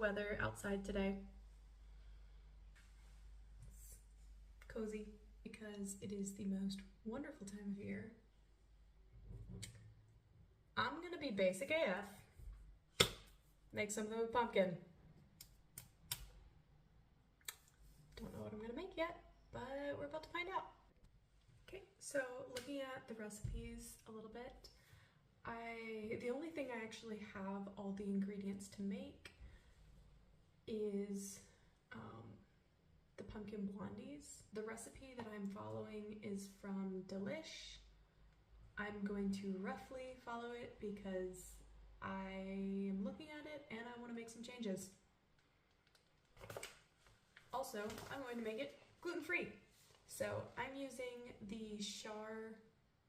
weather outside today. It's cozy because it is the most wonderful time of year. I'm gonna be basic AF. Make something with pumpkin. Don't know what I'm gonna make yet, but we're about to find out. Okay, so looking at the recipes a little bit, the only thing I actually have all the ingredients to make is the pumpkin blondies. The recipe that I'm following is from Delish. I'm going to roughly follow it because I am looking at it and I want to make some changes. Also, I'm going to make it gluten-free. So I'm using the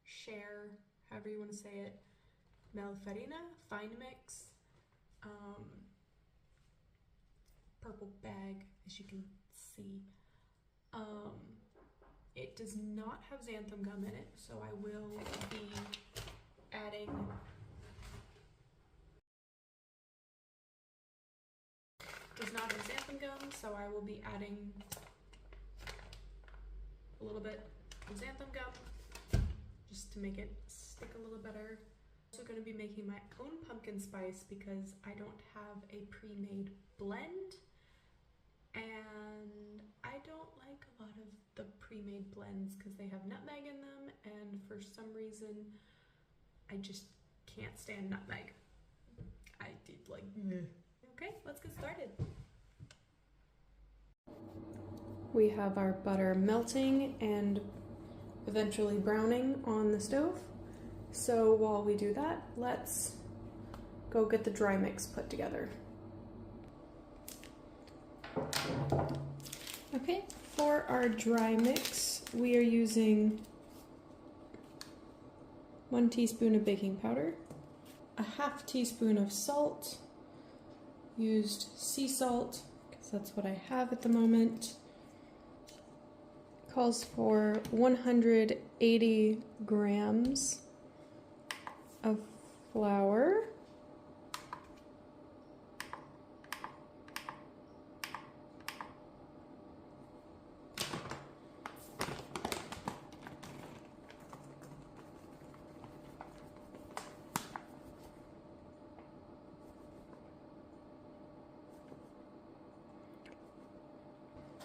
Share, however you want to say it, Melfarina Fine Mix purple bag, as you can see. It does not have xantham gum in it, so I will be adding I will be adding a little bit of xanthan gum just to make it stick a little better. I'm also going to be making my own pumpkin spice because I don't have a pre-made blend, and I don't like a lot of the pre-made blends because they have nutmeg in them, and for some reason I just can't stand nutmeg. I did like Okay, let's get started. We have our butter melting and eventually browning on the stove. So while we do that, let's go get the dry mix put together. Okay, for our dry mix, we are using 1 teaspoon of baking powder, a ½ teaspoon of salt, used sea salt because that's what I have at the moment. Calls for 180 grams of flour,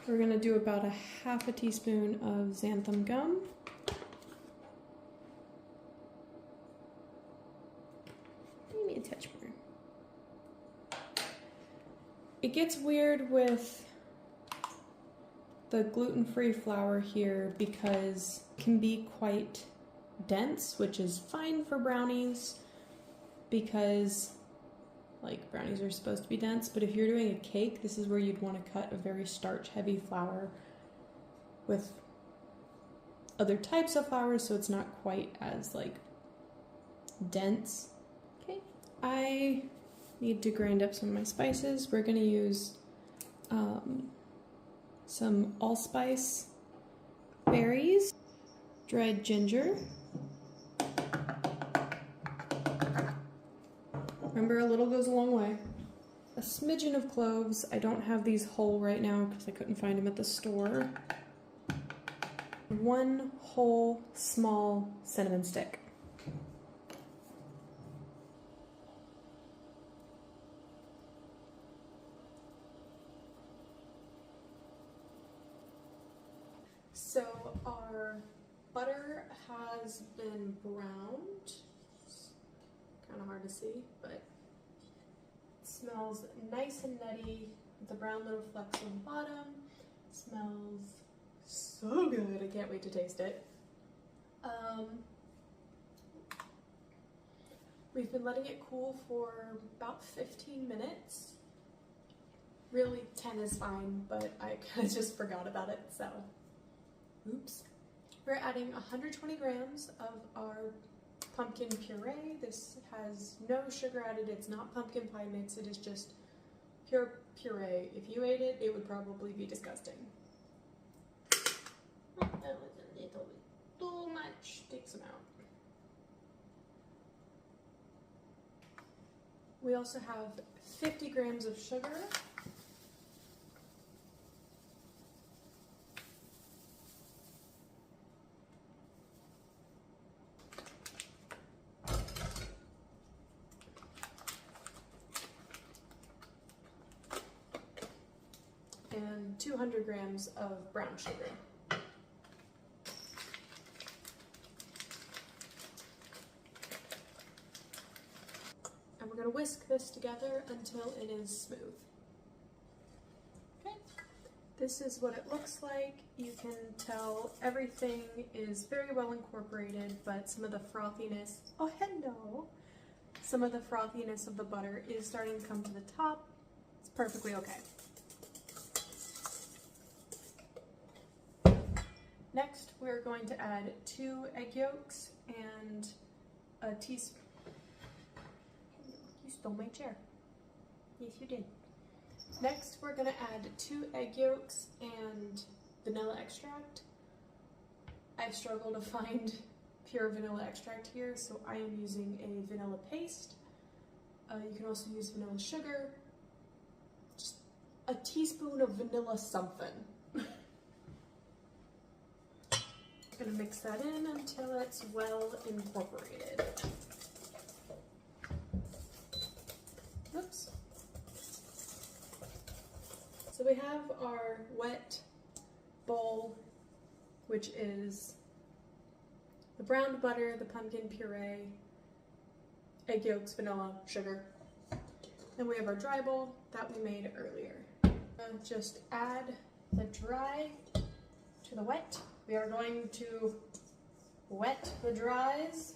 we're going to do about a ½ teaspoon of xanthan gum. Maybe a touch more. It gets weird with the gluten-free flour here because it can be quite dense, which is fine for brownies because like brownies are supposed to be dense, but if you're doing a cake, this is where you'd want to cut a very starch-heavy flour with other types of flours so it's not quite as like dense. Okay, I need to grind up some of my spices. We're gonna use some allspice berries, dried ginger. Remember, a little goes a long way. A smidgen of cloves. I don't have these whole right now because I couldn't find them at the store. 1 whole small cinnamon stick. So our butter has been browned. Kind of hard to see, but it smells nice and nutty with the brown little flecks on the bottom. It smells so good. I can't wait to taste it. We've been letting it cool for about 15 minutes. Really 10 is fine, but I kind of just forgot about it, so oops. We're adding 120 grams of our pumpkin puree. This has no sugar added. It's not pumpkin pie mix. It is just pure puree. If you ate it, it would probably be disgusting. Oh, that was a little bit too much. Take some out. We also have 50 grams of sugar. And 200 grams of brown sugar. And we're going to whisk this together until it is smooth. Okay, this is what it looks like. You can tell everything is very well incorporated, but some of the frothiness, oh hello, some of the frothiness of the butter is starting to come to the top. It's perfectly okay. Next, we're going to add 2 egg yolks and a teaspoon. You stole my chair. Yes, you did. Next, we're going to add 2 egg yolks and vanilla extract. I struggle to find pure vanilla extract here, so I am using a vanilla paste. You can also use vanilla sugar. Just a teaspoon of vanilla something. Gonna mix that in until it's well incorporated. Oops. So we have our wet bowl, which is the browned butter, the pumpkin puree, egg yolks, vanilla, sugar. Then we have our dry bowl that we made earlier. Just add the dry to the wet. We are going to wet the dries.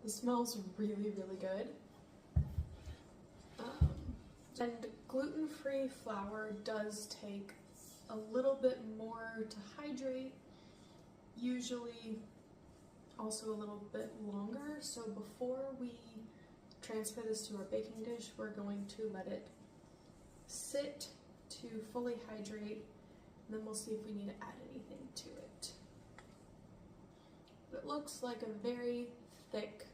It smells really, really good. And gluten-free flour does take a little bit more to hydrate, usually also a little bit longer. So before we transfer this to our baking dish, we're going to let it sit to fully hydrate, and then we'll see if we need to add anything to it. But it looks like a very thick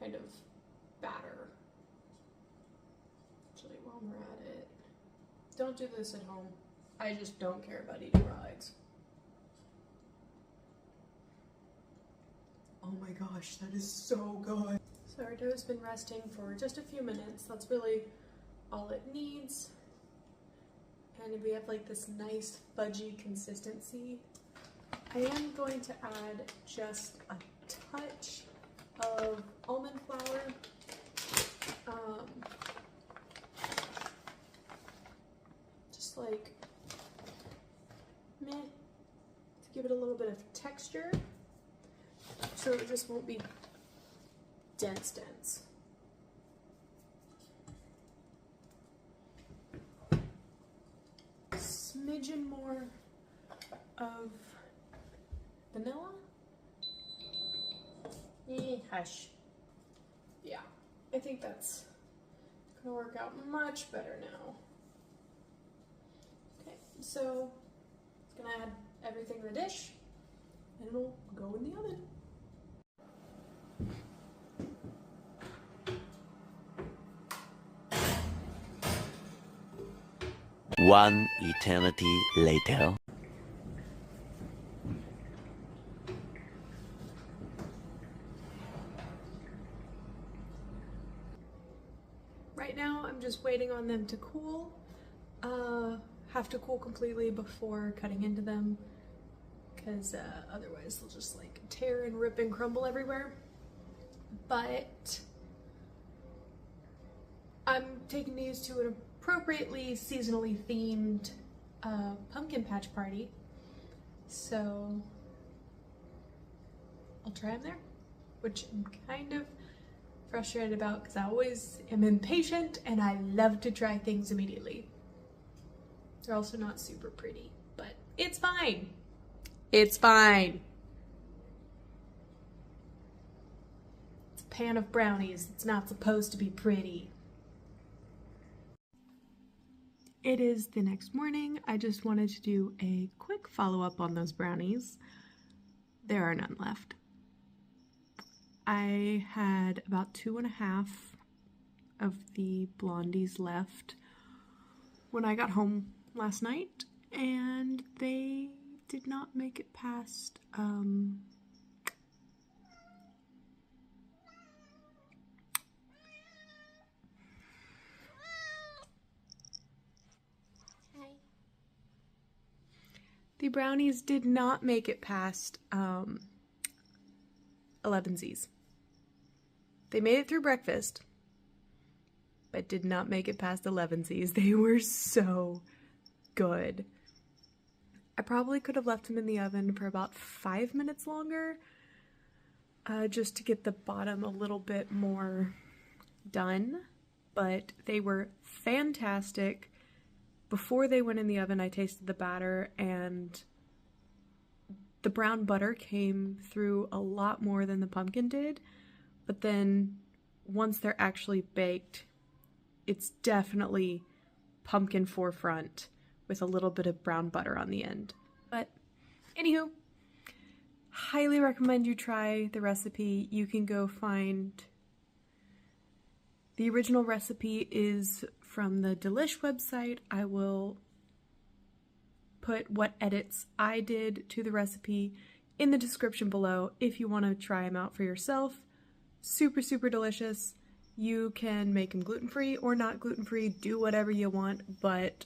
kind of batter. Actually, while we're at it, don't do this at home. I just don't care about eating raw eggs. Oh my gosh, that is so good. So our dough's been resting for just a few minutes. That's really all it needs. And we have like this nice fudgy consistency. I am going to add just a touch of almond flour. Just like meh, to give it a little bit of texture, so it just won't be dense. Smidgen more of vanilla. Hush. Yeah, I think that's gonna work out much better now. Okay, so it's gonna add everything in the dish, and it'll go in the oven. One eternity later. Right now, I'm just waiting on them to cool. Have to cool completely before cutting into them, because otherwise they'll just like tear and rip and crumble everywhere. But I'm taking these to an appropriately seasonally themed pumpkin patch party, so I'll try them there, which I'm kind of frustrated about because I always am impatient and I love to try things immediately. They're also not super pretty, but it's fine. It's fine. pan of brownies. It's not supposed to be pretty. It is the next morning. I just wanted to do a quick follow-up on those brownies. There are none left. I had about 2.5 of the Blondies left when I got home last night, and they did not make it past the brownies did not make it past 11Z's. They made it through breakfast, but did not make it past 11Z's. They were so good. I probably could have left them in the oven for about 5 minutes longer, just to get the bottom a little bit more done, but they were fantastic. Before they went in the oven, I tasted the batter, and the brown butter came through a lot more than the pumpkin did, but then once they're actually baked, it's definitely pumpkin forefront with a little bit of brown butter on the end. But anywho, highly recommend you try the recipe. You can go find the original recipe is from the Delish website. I will put what edits I did to the recipe in the description below if you want to try them out for yourself. Super, super delicious. You can make them gluten-free or not gluten-free, do whatever you want, but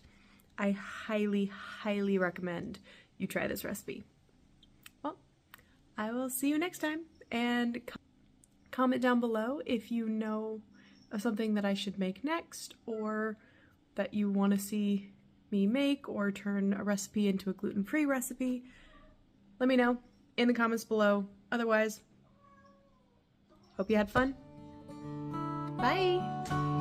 I highly, highly recommend you try this recipe. Well, I will see you next time, and comment down below if you know of something that I should make next, or that you want to see me make or turn a recipe into a gluten-free recipe. Let me know in the comments below. Otherwise, hope you had fun. Bye!